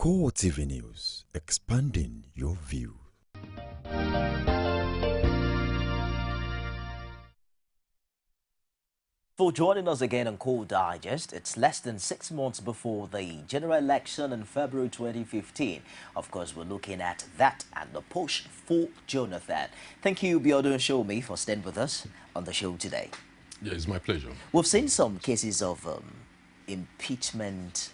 Core TV News, expanding your view. For joining us again on Core Digest, it's less than 6 months before the general election in February 2015. Of course, we're looking at that and the push for Jonathan. Thank you, Biodun Shomi, for staying with us on the show today. Yeah, it's my pleasure. We've seen some cases of impeachment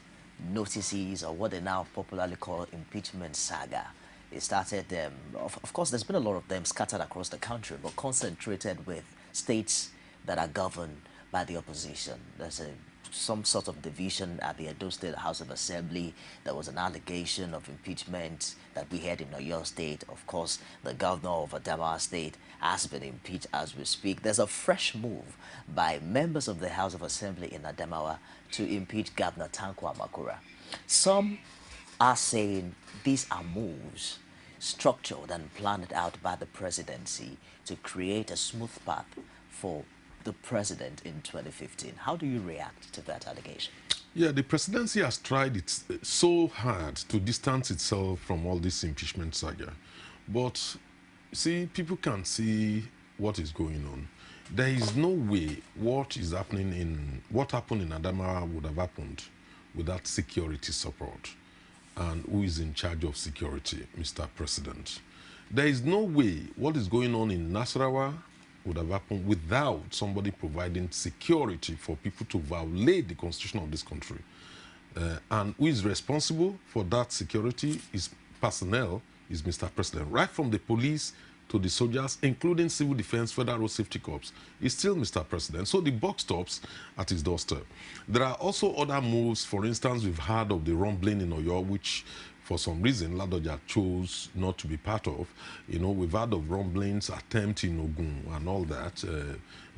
notices, or what they now popularly call impeachment saga. It started, of course, there's been a lot of them scattered across the country, but concentrated with states that are governed by the opposition. There's some sort of division at the Edo State House of Assembly. There was an allegation of impeachment that we had in Oyo State. Of course, the governor of Adamawa State has been impeached as we speak. There's a fresh move by members of the House of Assembly in Adamawa to impeach Governor Tanko Amakura. Some are saying these are moves structured and planned out by the presidency to create a smooth path for the president in 2015. How do you react to that allegation? Yeah, the presidency has tried so hard to distance itself from all this impeachment saga. But, see, people can see what is going on. There is no way what happened in Adamawa would have happened without security support. And who is in charge of security, Mr. President? There is no way what is going on in Nasarawa would have happened without somebody providing security for people to violate the constitution of this country. And who is responsible for that security is personnel, is Mr. President. Right from the police to the soldiers, including civil defense, federal road safety corps, is still Mr. President. So the buck stops at his doorstep. There are also other moves. For instance, we've heard of the rumbling in Oyo, which for some reason, Ladoja chose not to be part of. You know, we've heard of rumblings, attempt in Ogun and all that,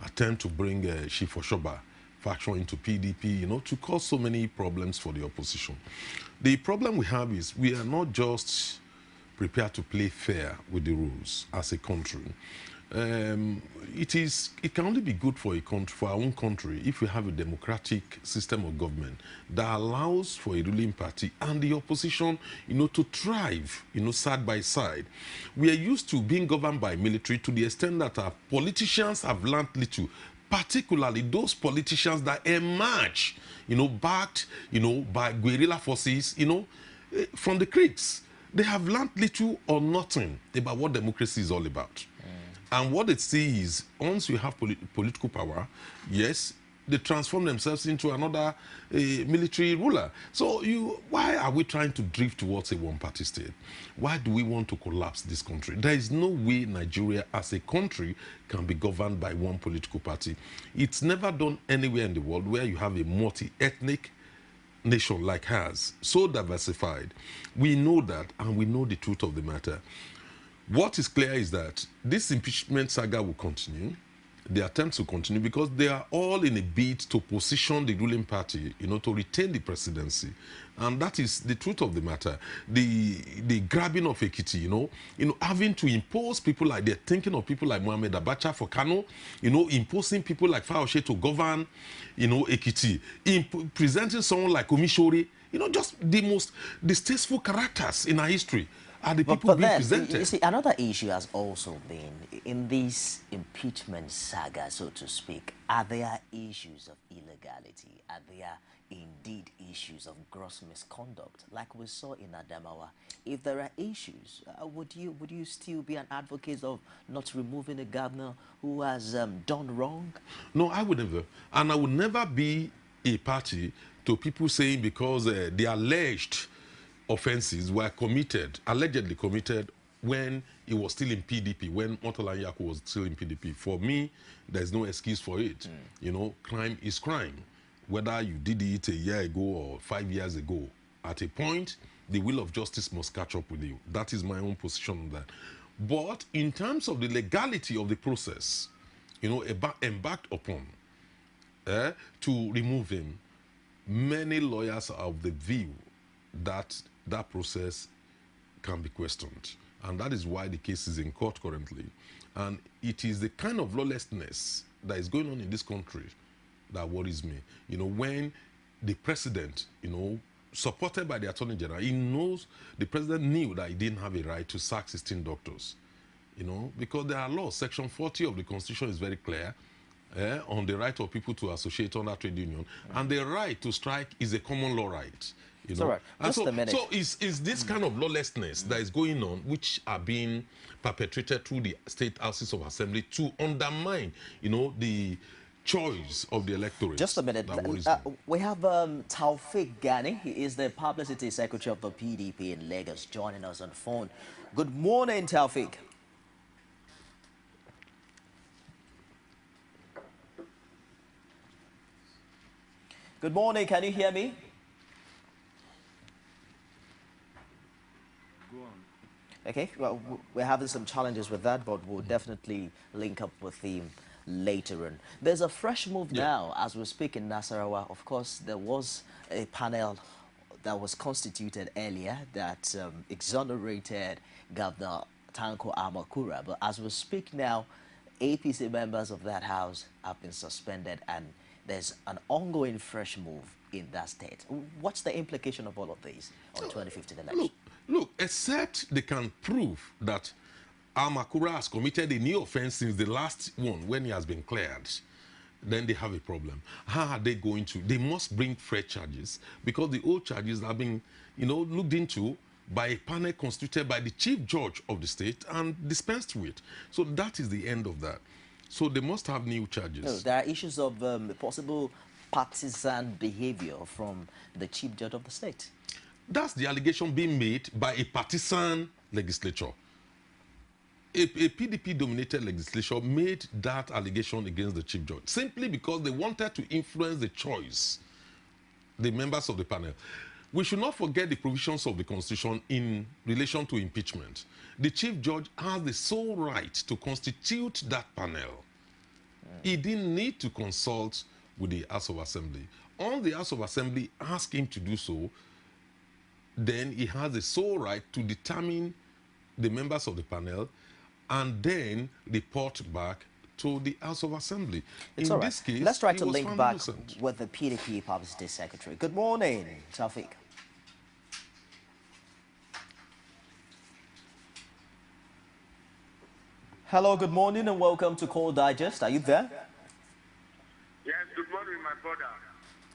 attempt to bring Shifoshoba faction into PDP, you know, to cause so many problems for the opposition. The problem we have is we are not just prepared to play fair with the rules as a country. It can only be good for our own country if we have a democratic system of government that allows for a ruling party and the opposition, you know, to thrive, you know, side by side. We are used to being governed by military to the extent that our politicians have learned little, particularly those politicians that emerge, you know, backed, you know, by guerrilla forces, you know, from the creeks. They have learned little or nothing about what democracy is all about. And what they see is, once you have political power, yes, they transform themselves into another military ruler. So why are we trying to drift towards a one-party state? Why do we want to collapse this country? There is no way Nigeria as a country can be governed by one political party. It's never done anywhere in the world where you have a multi-ethnic nation like ours, so diversified. We know that, and we know the truth of the matter. What is clear is that this impeachment saga will continue. The attempts will continue because they are all in a bid to position the ruling party, you know, to retain the presidency. And that is the truth of the matter. The grabbing of Ekiti, you know, having to impose people like, they're thinking of people like Mohamed Abacha for Kano, you know, imposing people like Fayose to govern, you know, Ekiti, presenting someone like Omishore, you know, just the most distasteful characters in our history. Are the people being presented. You see, another issue has also been, in this impeachment saga, so to speak, are there issues of illegality? Are there indeed issues of gross misconduct, like we saw in Adamawa? If there are issues, would you still be an advocate of not removing a governor who has done wrong? No, I would never. And I would never be a party to people saying because the alleged offenses were committed, allegedly committed, when he was still in PDP, when Motola Yaku was still in PDP. For me, there's no excuse for it. You know, crime is crime. Whether you did it a year ago or 5 years ago, at a point, the will of justice must catch up with you. That is my own position on that. But in terms of the legality of the process, you know, embarked upon to remove him, many lawyers are of the view that that process can be questioned. And that is why the case is in court currently. And it is the kind of lawlessness that is going on in this country that worries me. You know, when the president, you know, supported by the Attorney General. He knows, the president knew that he didn't have a right to sack 16 doctors, you know, because there are laws. Section 40 of the Constitution is very clear on the right of people to associate under trade union, and the right to strike is a common law right. You know? Right. Just a minute. So is this kind of lawlessness that is going on, which are being perpetrated through the state houses of assembly to undermine, you know, the choice of the electorate? Just a minute. We have Taufik Ghani. He is the publicity secretary of the PDP in Lagos, joining us on the phone. Good morning, Taufik. Good morning. Can you hear me? Go on. Okay. Well, we're having some challenges with that, but we'll definitely link up with him later on. There's a fresh move now as we speak in Nasarawa. Of course, there was a panel that was constituted earlier that exonerated Governor Tanko Amakura. But as we speak now, APC members of that house have been suspended, and there's an ongoing fresh move in that state. What's the implication of all of these on 2015 election? Look, except they can prove that Amakura has committed a new offense since the last one when he has been cleared, then they have a problem. How are they going to? They must bring fresh charges, because the old charges have been, you know, looked into by a panel constituted by the chief judge of the state and dispensed with. So that is the end of that. So they must have new charges. No, there are issues of possible partisan behavior from the chief judge of the state. That's the allegation being made by a partisan legislature. A PDP-dominated legislature made that allegation against the chief judge simply because they wanted to influence the choice, the members of the panel. We should not forget the provisions of the Constitution in relation to impeachment. The chief judge has the sole right to constitute that panel. He didn't need to consult with the House of Assembly. All the House of Assembly asked him to do so, then he has the sole right to determine the members of the panel and then report back to the House of Assembly. It's in this case, let's try to link back innocent. with the PDP Publicity Secretary. Good morning, Taufik. Hello, good morning and welcome to Call Digest. Are you there? Yes, good morning, my brother.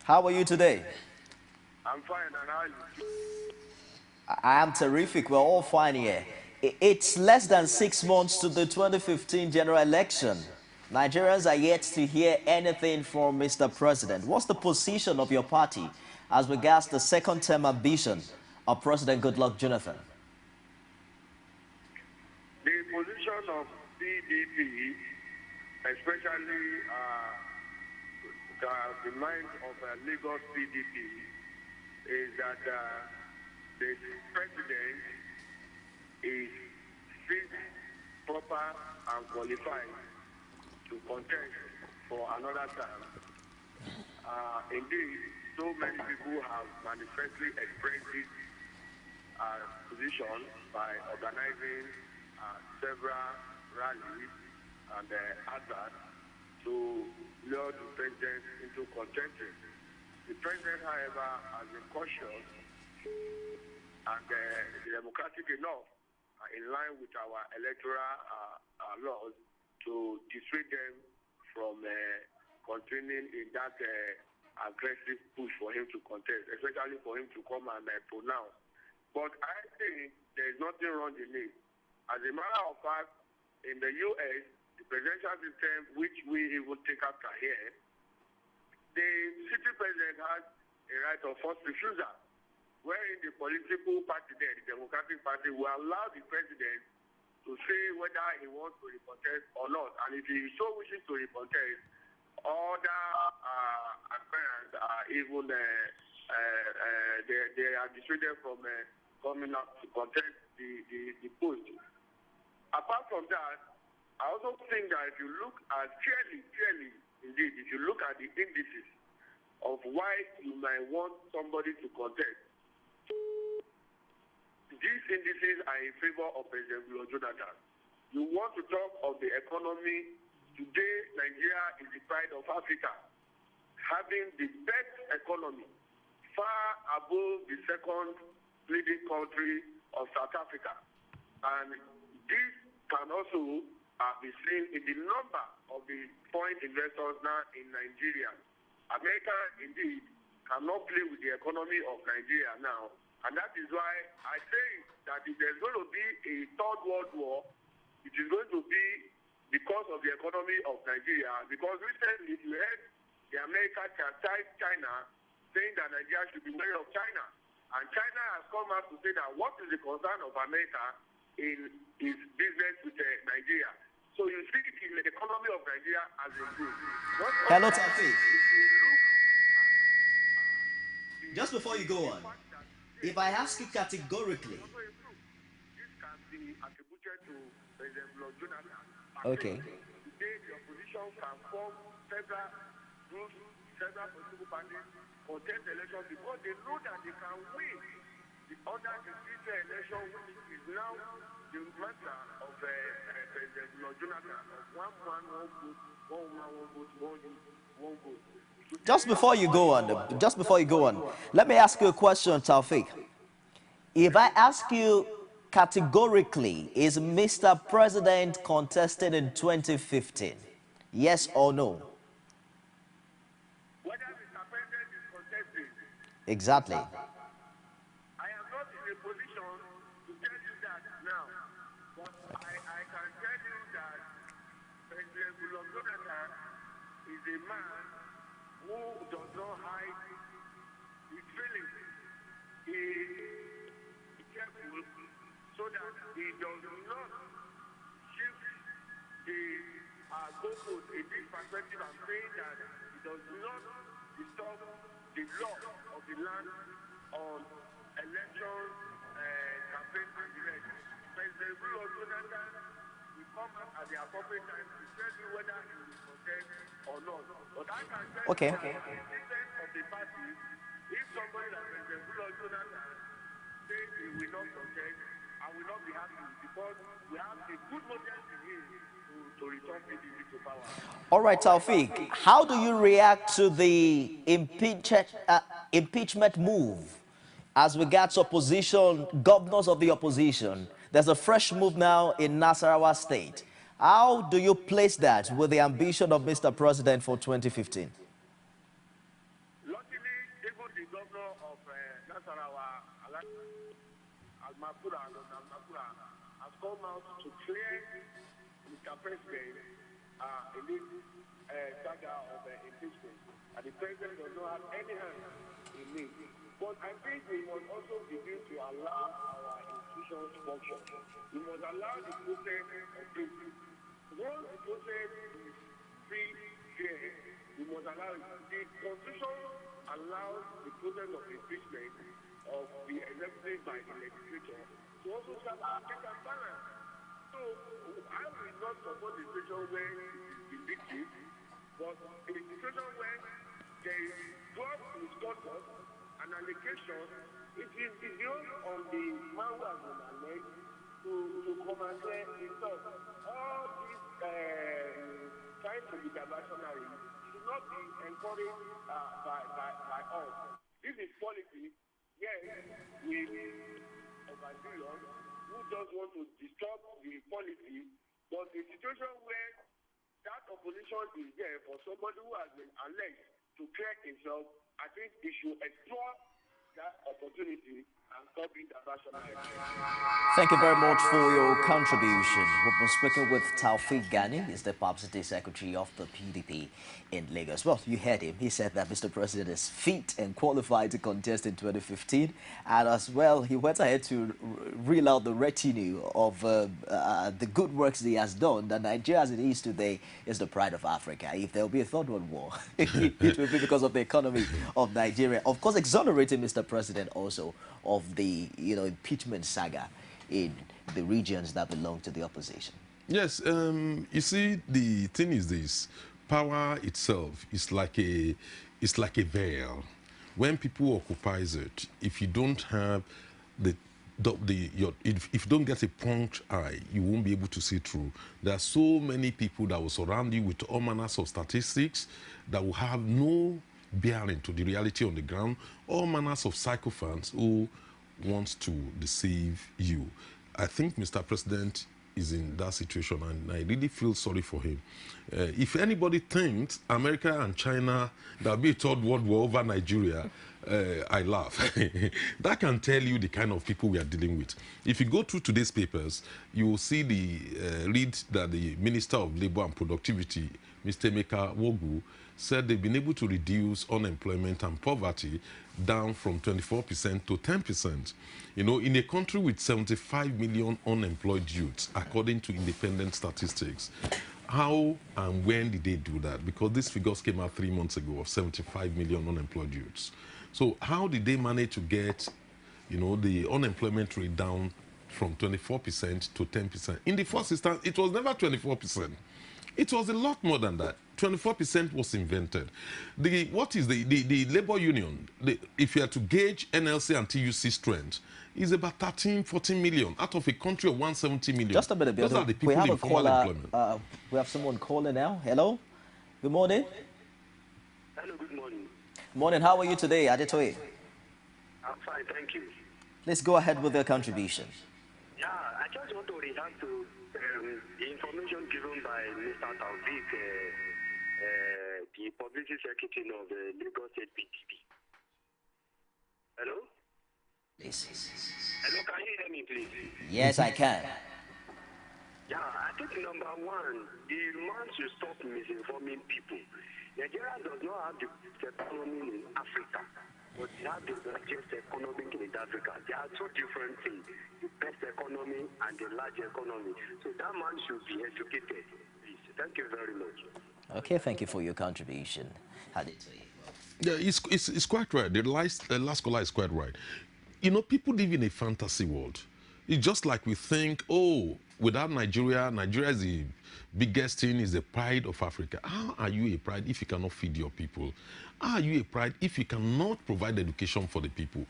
How are you today? I'm fine, and how are you? I am terrific. We're all fine here. It's less than 6 months to the 2015 general election. Nigerians are yet to hear anything from Mr. President. What's the position of your party as regards the second-term ambition of President Goodluck Jonathan? The position of PDP, especially the mind of Lagos PDP, is that the president is fit, proper, and qualified to contest for another term. Indeed, so many people have manifestly expressed this position by organizing several rallies and others to lure the president into contention. The president, however, has been cautious and democratic enough, in line with our electoral laws, to dissuade them from continuing in that aggressive push for him to contest, especially for him to come and pronounce. But I think there is nothing wrong in it. As a matter of fact, in the U.S., the presidential system, which we even take after here, the city president has a right of first refusal, wherein the political party there, the Democratic Party, will allow the president to say whether he wants to recontest or not. And if he so wishes to recontest, other aspirants are even they are dissuaded from coming up to contest the post. Apart from that, I also think that if you look at clearly, indeed, if you look at the indices of why you might want somebody to contest, these indices are in favor of President Jonathan. You want to talk of the economy. Today, Nigeria is the pride of Africa, having the best economy far above the second leading country of South Africa. And this can also be seen in the number of the foreign investors now in Nigeria. America, indeed, cannot play with the economy of Nigeria now. And that is why I think that if there's going to be a third world war, it is going to be because of the economy of Nigeria. Because recently you heard the America chastised China, saying that Nigeria should be wary of China. And China has come out to say that what is the concern of America in his business with Nigeria. So you see the economy of Nigeria as improved. Hello, Taufik. Just before you go on, if I ask you categorically. This can be attributed to President Jonathan. Okay. Today, the opposition can form several groups, several political parties, contest elections because they know that they can win. Under the future election, which is now the matter of President Jonathan, of one man, one vote, one man, one vote, one youth, one vote. Just before you go on, let me ask you a question, Taufik. If I ask you categorically, is Mr. President contested in 2015? Yes or no? Whether Mr. President is contested? Exactly. I am not in a position to tell you that now, but I can tell you that President Jonathan is a man who does not hide his feelings. He is careful so that he does not shift the goalpost. In this perspective, I'm saying that he does not disturb the law of the land on elections, campaign, and the rest. President Jonathan will come out at the appropriate time to tell you whether he will contest or not. But I can tell you that the president of the party, if somebody like President Jonathan says he will not contest, I will not be happy because we have a good model in him to return PDP to power. All right, Taufik, how do you react to the impeachment move as regards opposition, governors of the opposition? There's a fresh move now in Nasarawa State. How do you place that with the ambition of Mr. President for 2015? Luckily, even the governor of Nasarawa, Al-Makura, has come out to clear Mr. President in this saga of impeachment. And the president does not have any hand in it. But I think we must also begin to allow our institutions to function. We must allow the process of peace. Once the process is free, fair, we must allow it. The Constitution allows the process of impeachment of the executive by the legislature to also serve as check and balance. So I will not support the situation where it is vindictive, but in a situation where there is drug misconduct, an allegation, it is beyond on the man who has been alleged to come and say himself. All this trying to be diversionary should not be encouraged by us. This is policy. Yes, we of Nigerians who just want to disturb the policy, but the situation where that opposition is there for somebody who has been alleged to clear himself, I think he should explore that opportunity and stop being diversionary. Thank you very much for your contribution. We've been speaking with Taufik Gani, he's the Publicity Secretary of the PDP in Lagos. Well, you heard him. He said that Mr. President is fit and qualified to contest in 2015. And as well, he went ahead to reel out the retinue of the good works he has done. That Nigeria, as it is today, is the pride of Africa. If there will be a third world war, it will be because of the economy of Nigeria. Of course, exonerating Mr. President also of the impeachment saga in the regions that belong to the opposition. Yes, you see, the thing is this: power itself is like a veil. When people occupies it, if you don't have if you don't get a punch eye, you won't be able to see through. There are so many people that will surround you with all manners of statistics that will have no bearing to the reality on the ground, all manners of sycophants who want to deceive you. I think Mr. President is in that situation, and I really feel sorry for him. If anybody thinks America and China, there'll be a third world war over Nigeria, I laugh. That can tell you the kind of people we are dealing with. If you go through today's papers, you will see read that the Minister of Labor and Productivity, Mr. Emeka Wogu, said they've been able to reduce unemployment and poverty down from 24% to 10%. You know, in a country with 75 million unemployed youths, according to independent statistics, how and when did they do that? Because these figures came out 3 months ago of 75 million unemployed youths. So how did they manage to get, you know, the unemployment rate down from 24% to 10%? In the first instance, it was never 24%. It was a lot more than that. 24% was invented. What is the labor union? If you are to gauge NLC and TUC strength, is about 13, 14 million out of a country of 170 million. Just a minute, Those are the people we have in a formal caller. employment. We have someone calling now. Hello. Good morning. Hello, good morning. Morning. How are you today, Adetoye? I'm fine, thank you. Let's go ahead with your contribution. Yeah, I just want to react to the information given by Mr. Taufik, the publicity secretary of the Lagos State PDP. Hello? Please. Hello, can you hear me, please? Yes, I can. Yeah, I think number one, the man should stop misinforming people. Nigeria does not have the best economy in Africa, but they have the largest economy in Africa. They are two different things, the best economy and the large economy. So that man should be educated, please. Thank you very much. Okay, thank you for your contribution. Adetoye. Yeah, it's quite right. The last caller is quite right. You know, people live in a fantasy world. It's just like we think, oh, without Nigeria, Nigeria is the biggest thing, is the pride of Africa. How are you a pride if you cannot feed your people? How are you a pride if you cannot provide education for the people?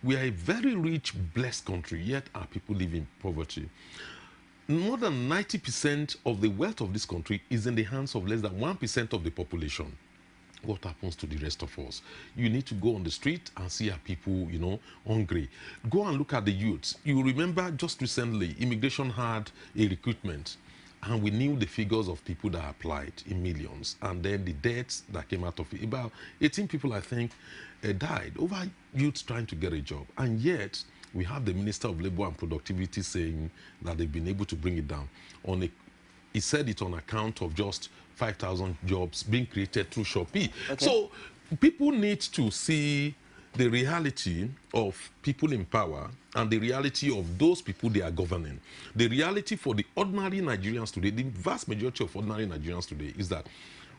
We are a very rich, blessed country, yet our people live in poverty. More than 90% of the wealth of this country is in the hands of less than 1% of the population. What happens to the rest of us? You need to go on the street and see our people, you know, hungry. Go and look at the youths. You remember just recently, immigration had a recruitment, and we knew the figures of people that applied in millions, and then the deaths that came out of it. About 18 people, I think, died over youths trying to get a job. And yet, we have the Minister of Labor and Productivity saying that they've been able to bring it down. He said it on account of just 5,000 jobs being created through Shopee. Okay. So people need to see the reality of people in power and the reality of those people they are governing. The reality for the ordinary Nigerians today, the vast majority of ordinary Nigerians today, is that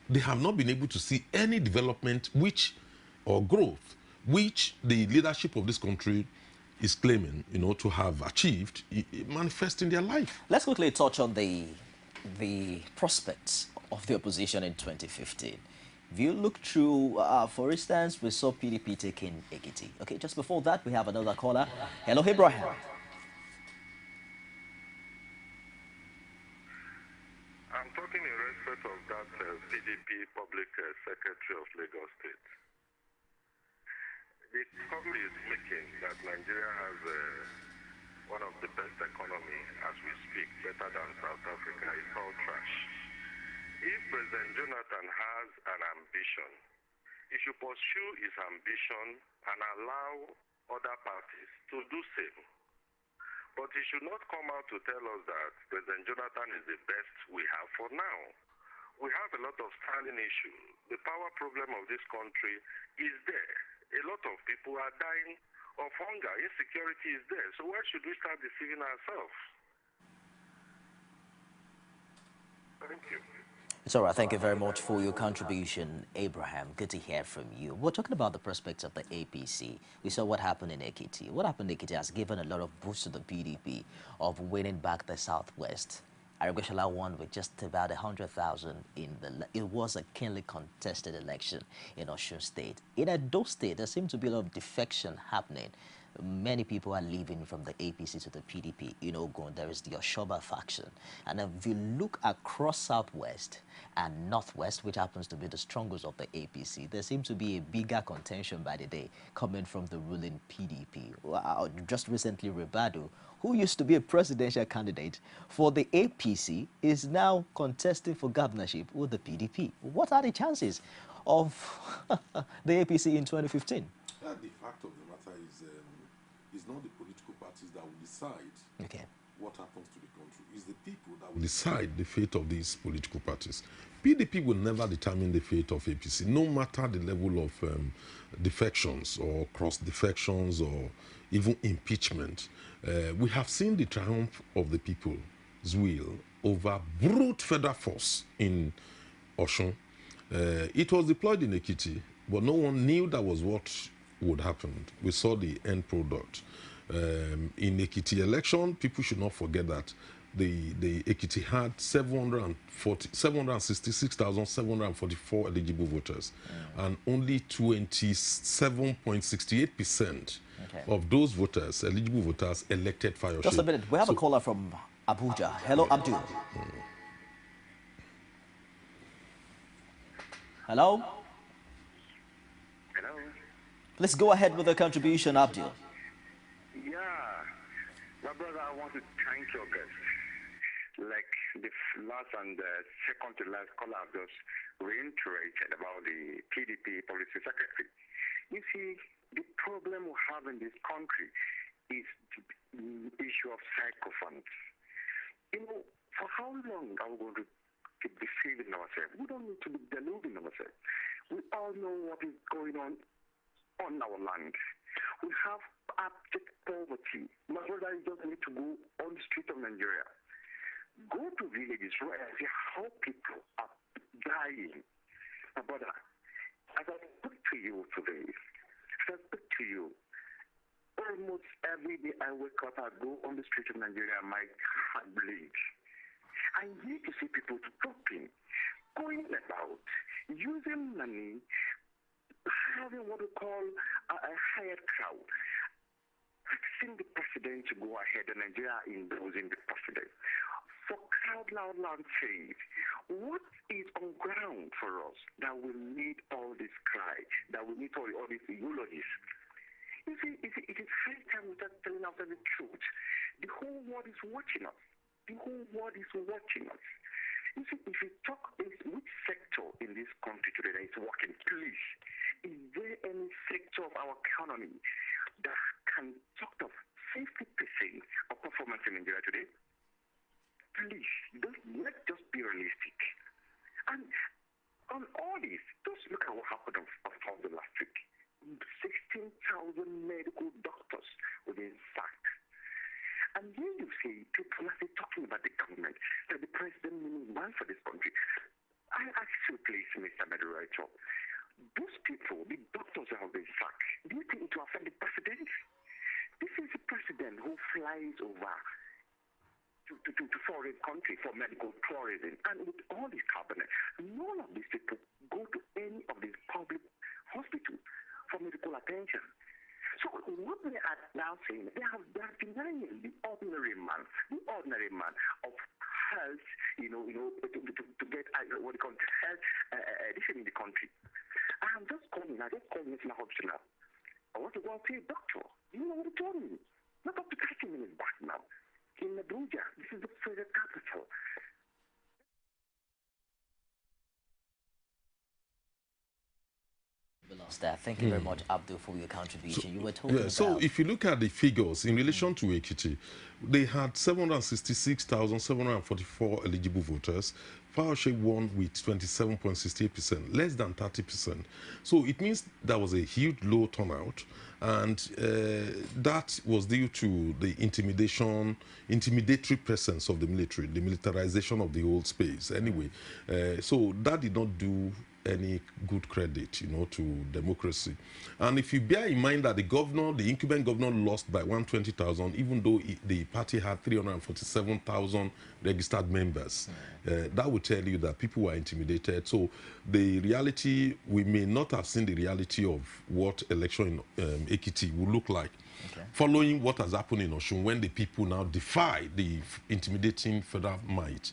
they have not been able to see any development or growth which the leadership of this country is claiming, you know, to have achieved, manifest in their life. Let's quickly touch on the prospects of the opposition in 2015. If you look through, for instance, we saw PDP taking Ekiti. Okay, just before that, we have another caller. Hello, Abraham. I'm talking in respect of that PDP Public Secretary of Lagos State. The comment is making that Nigeria has one of the best economy as we speak, better than South Africa. It's all trash. If President Jonathan has an ambition, he should pursue his ambition and allow other parties to do same. But he should not come out to tell us that President Jonathan is the best we have for now. We have a lot of standing issues. The power problem of this country is there. A lot of people are dying of hunger. Insecurity is there. So why should we start deceiving ourselves? Thank you. It's all right. Thank you very much for your contribution, Abraham. Good to hear from you. We're talking about the prospects of the APC. We saw what happened in Ekiti. What happened in Ekiti has given a lot of boost to the PDP of winning back the Southwest. Arigoshala won with just about 100,000 it was a keenly contested election in Osun State. In Edo State, there seemed to be a lot of defection happening. many people are leaving from the APC to the PDP. You know, there is the Oshoba faction. And if you look across Southwest and Northwest, which happens to be the strongest of the APC, there seems to be a bigger contention by the day coming from the ruling PDP. Just recently, Ribadu, who used to be a presidential candidate for the APC, is now contesting for governorship with the PDP. What are the chances of the APC in 2015? The fact of the matter is it's not the political parties that will decide what happens to the country. It's the people that will decide the fate of these political parties. PDP will never determine the fate of APC, no matter the level of defections or cross-defections or even impeachment. We have seen the triumph of the people's will over brute federal force in Osun. It was deployed in Ekiti, but no one knew that was what would happen. We saw the end product. In Ekiti election, people should not forget that the Ekiti had 766,744 eligible voters, and only 27.68% of those voters, eligible voters, elected Fayose. Just a minute. We have a caller from Abuja. Hello, Abdul. Hello? Hello? Please go ahead with the contribution, Abdul. Yeah. My brother, I want to thank your guest. Like the last and second to last caller have just reiterated about the PDP policy secretary. You see, the problem we have in this country is the issue of psychophants. You know, for how long are we going to keep deceiving ourselves? We don't need to be deluding ourselves. We all know what is going on our land. We have abject poverty. My brother, you just need to go on the street of Nigeria. Go to villages where I see how people are dying. My brother, as I speak to you today, as I speak to you, almost every day I wake up, I go on the street of Nigeria, my heart bleeds. I need to see people talking, going about, using money, having what we call a hired crowd, asking the president to go ahead and Nigeria endorsing the president. For crowd loud says, what is on ground for us that we need all this cry, that we need all these eulogies? You see, it is high time we start telling ourselves the truth. The whole world is watching us. The whole world is watching us. You see, if you talk which sector in this country today that is working, please, is there any sector of our economy that can talk of 50% of performance in Nigeria today? Please, let's just be realistic. And on all this, just look at what happened of the last week. 16,000 medical doctors were being sacked. And then you see people are talking about the government, that the president means one for this country. I ask you, please, Mr. Mederator, those people, the doctors that have been sacked, do you think it will affect the president? This is the president who flies over to foreign country for medical tourism, and with all this cabinet, none of these people go to any of these public hospitals for medical attention. So what they are now saying, they are denying the ordinary man of health, to get what they call health addition in the country. I just called Mr. Hobson now. I want to go and see a doctor. You know what he told me? Not up to 30 minutes back now. In Abuja, this is the federal capital. Thank you very much, Abdul, for your contribution. You were talking about... So if you look at the figures in relation to Ekiti, they had 766,744 eligible voters. Fayose won with 27.68%, less than 30%. So it means there was a huge low turnout, and that was due to the intimidatory presence of the military, the militarization of the whole space. Anyway, so that did not do any good credit, to democracy. And if you bear in mind that the incumbent governor lost by 120,000, even though the party had 347,000 registered members, that would tell you that people were intimidated. So the reality, we may not have seen the reality of what election in Ekiti would look like. following what has happened in Osun, when the people now defy the intimidating federal might,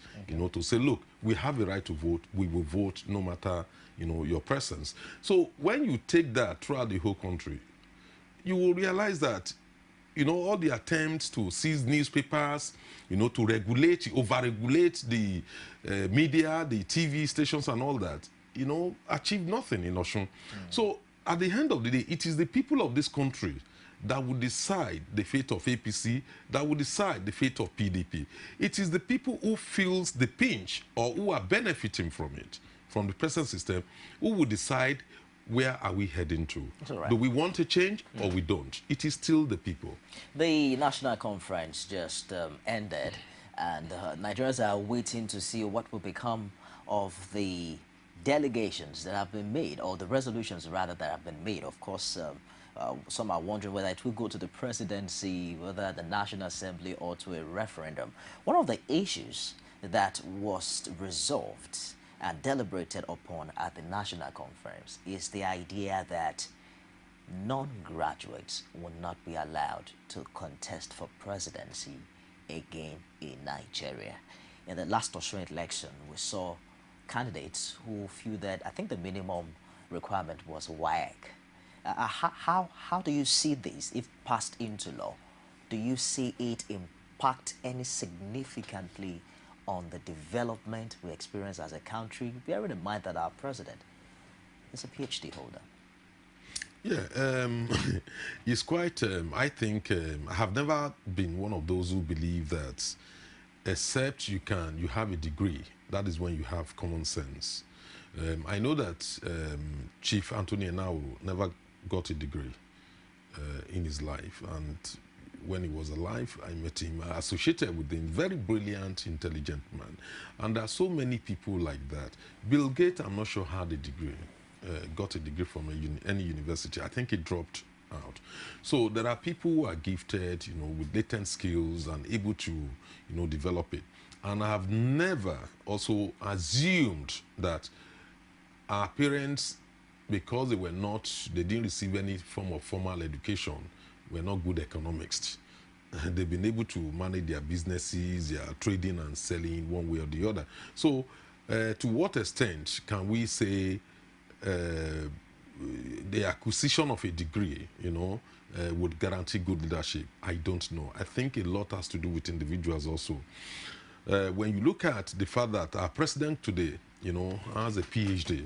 to say, look, we have a right to vote, we will vote no matter, your presence. So when you take that throughout the whole country, you will realize that, all the attempts to seize newspapers, to regulate, over-regulate the media, the TV stations and all that, achieved nothing in Osun. So at the end of the day, it is the people of this country that will decide the fate of APC, that will decide the fate of PDP. It is the people who feels the pinch or who are benefiting from it, from the present system, who will decide where are we heading to. Right. Do we want a change or we don't? It is still the people. The national conference just ended, and Nigerians are waiting to see what will become of the delegations that have been made, or the resolutions rather that have been made. Of course, some are wondering whether it will go to the presidency, whether the National Assembly, or to a referendum. One of the issues that was resolved and deliberated upon at the national conference is the idea that non-graduates will not be allowed to contest for presidency again in Nigeria. In the last Osun election, we saw candidates who fielded, I think the minimum requirement was WAEC. How do you see this if passed into law? Do you see it impact any significantly on the development we experience as a country, bearing in mind that our president is a PhD holder? Yeah, it's quite, I think, I have never been one of those who believe that except you have a degree, that is when you have common sense. I know that Chief Anthony Enao never got a degree in his life, and when he was alive, I met him, associated with him, very brilliant, intelligent man. And there are so many people like that. Bill Gates, I'm not sure had a degree, got a degree from any university. I think he dropped out. So there are people who are gifted, with latent skills and able to, develop it. And I have never also assumed that our parents, because they didn't receive any form of formal education, were not good economists. They've been able to manage their businesses, their trading and selling one way or the other. So to what extent can we say the acquisition of a degree, would guarantee good leadership? I don't know. I think a lot has to do with individuals also. When you look at the fact that our president today, has a PhD,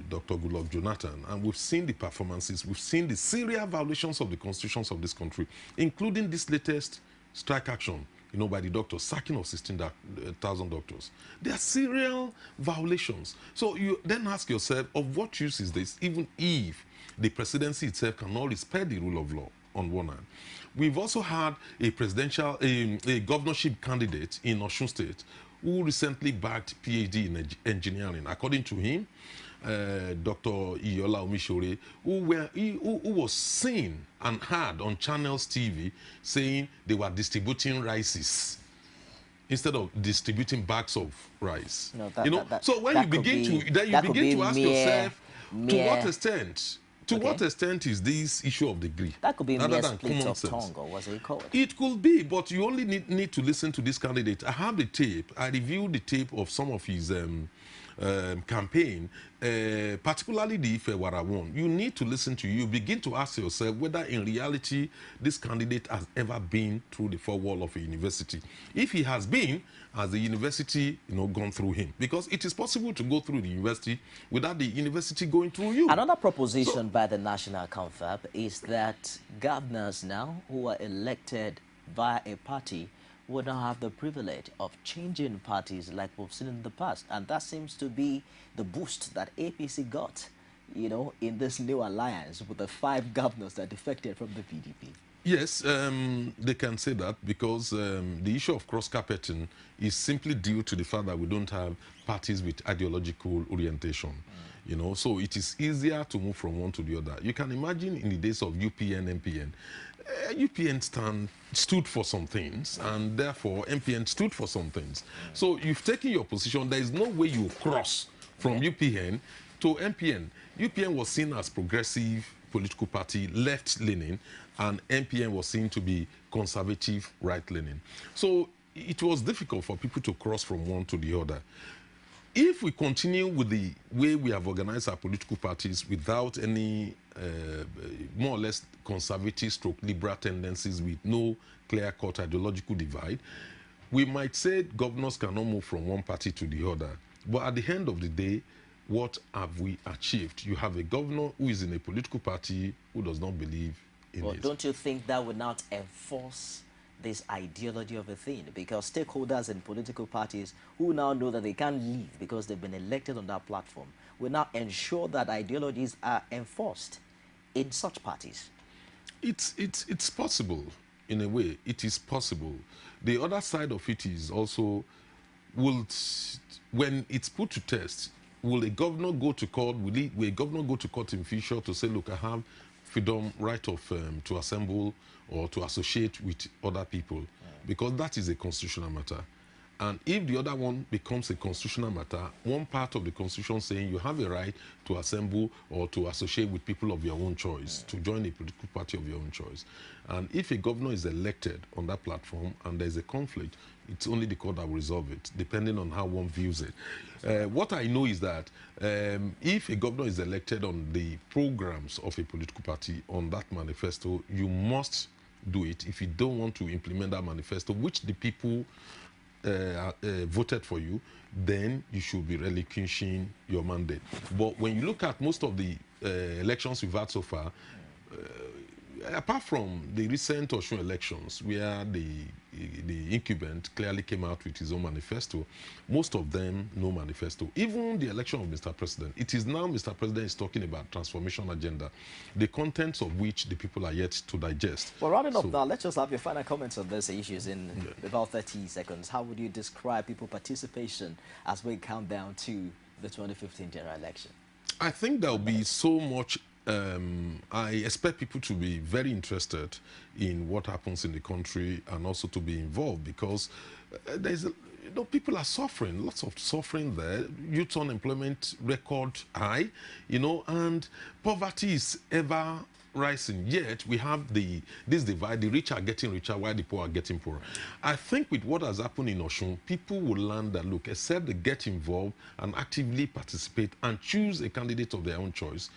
Dr. Goodluck Jonathan, and we've seen the performances, we've seen the serial violations of the constitutions of this country, including this latest strike action, by the doctors, sacking of 16,000 doctors. They are serial violations. So you then ask yourself, of what use is this, even if the presidency itself cannot respect the rule of law on one hand? We've also had a governorship candidate in Osun State who recently backed PhD in engineering. According to him, Dr. Iyola Omishore, who was seen and heard on Channels TV saying they were distributing rices instead of distributing bags of rice. No, so when you begin to ask yourself, to what extent? To what extent is this issue of degree? That could be rather mere than split common of sense. tongue, or what's it called? It could be, but you only need to listen to this candidate. I have the tape. I reviewed the tape of some of his campaign, particularly the Ife Wara one. You need to listen to you. Begin to ask yourself whether in reality this candidate has ever been through the four walls of a university. If he has been, has the university gone through him? Because it is possible to go through the university without the university going through you. Another proposition by the National Confab is that governors now who are elected via a party would not have the privilege of changing parties like we've seen in the past. And that seems to be the boost that APC got, in this new alliance with the 5 governors that defected from the PDP. Yes, they can say that because the issue of cross-carpeting is simply due to the fact that we don't have parties with ideological orientation. So it is easier to move from one to the other. You can imagine in the days of UPN, MPN, UPN stood for some things, and therefore MPN stood for some things. So you've taken your position. There is no way you cross from UPN to MPN. UPN was seen as progressive political party, left-leaning, and MPN was seen to be conservative, right-leaning. So it was difficult for people to cross from one to the other. If we continue with the way we have organized our political parties without any more or less conservative stroke liberal tendencies with no clear-cut ideological divide, we might say governors cannot move from one party to the other. But at the end of the day, what have we achieved? You have a governor who is in a political party who does not believe in it. Don't you think that would not enforce this ideology of a thing? Because stakeholders in political parties who now know that they can't leave because they've been elected on that platform will now ensure that ideologies are enforced in such parties. It's possible, in a way. It is possible. The other side of it is also, when it's put to test, will a governor go to court? Will a governor go to court in future to say, look, I have freedom, right of to assemble or to associate with other people? Because that is a constitutional matter. And if the other one becomes a constitutional matter, one part of the constitution saying you have a right to assemble or to associate with people of your own choice, to join a political party of your own choice. And if a governor is elected on that platform and there's a conflict, it's only the court that will resolve it, depending on how one views it. What I know is that if a governor is elected on the programs of a political party, on that manifesto, you must do it. If you don't want to implement that manifesto, which the people voted for you, then you should be relinquishing your mandate. But when you look at most of the elections we've had so far, apart from the recent Osun elections, where the incumbent clearly came out with his own manifesto, most of them no manifesto. Even the election of Mr. President, it is now Mr. President is talking about transformation agenda, the contents of which the people are yet to digest. Well, rounding up now, let's just have your final comments on these issues in about 30 seconds. How would you describe people's participation as we count down to the 2015 general election? I think there will be so much. I expect people to be very interested in what happens in the country and also to be involved, because people are suffering, lots of suffering there. Youth unemployment record high, and poverty is ever rising. Yet we have this divide: the rich are getting richer while the poor are getting poorer. I think with what has happened in Osun, people will learn that, look, except they get involved and actively participate and choose a candidate of their own choice,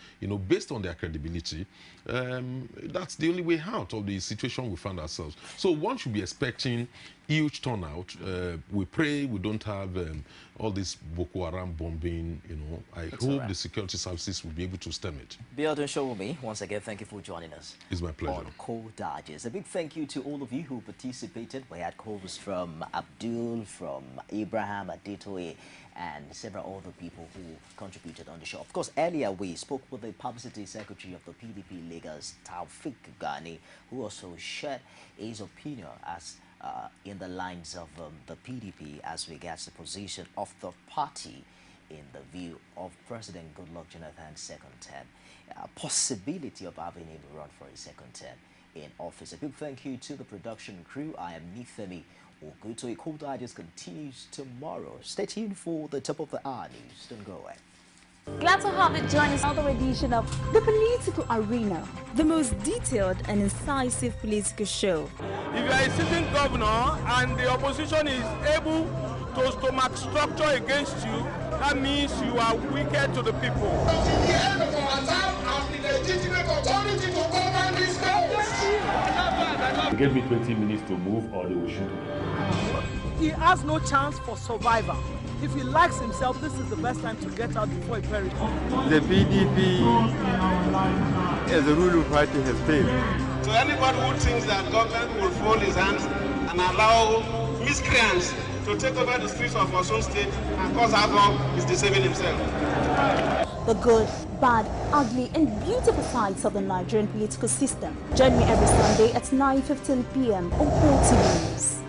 based on their credibility, that's the only way out of the situation we find ourselves. So one should be expecting huge turnout. We pray we don't have all this Boko Haram bombing, I hope the security services will be able to stem it. Biodun Showumi, once again, thank you for joining us. It's my pleasure. On Cold Digest. A big thank you to all of you who participated. We had calls from Abdul, from Abraham, Adetoye, and several other people who contributed on the show. Of course, earlier we spoke with the Publicity Secretary of the PDP Lagos, Taufik Gani, who also shared his opinion as in the lines of the PDP as regards the position of the party in the view of President Goodluck Jonathan's second term, possibility of having him run for a second term in office. A big thank you to the production crew. I am Nifemi Oguto. Cold Digest continues tomorrow. Stay tuned for the top of the hour news. Don't go away. Glad to have you join us on another edition of The Political Arena, the most detailed and incisive political show. If you are a sitting governor and the opposition is able to stomach structure against you, that means you are wicked to the people. Until the end of our time, I'm the legitimate authority to govern this country. He gave me 20 minutes to move or they will shoot me. He has no chance for survival. If he likes himself, this is the best time to get out before he perishes. The PDP as a ruling party has failed. So anybody who thinks that government will fold his hands and allow miscreants to take over the streets of Osun State and cause havoc is deceiving himself. The good, bad, ugly, and beautiful sides of the Nigerian political system. Join me every Sunday at 9:15 p.m. on Pro TV News.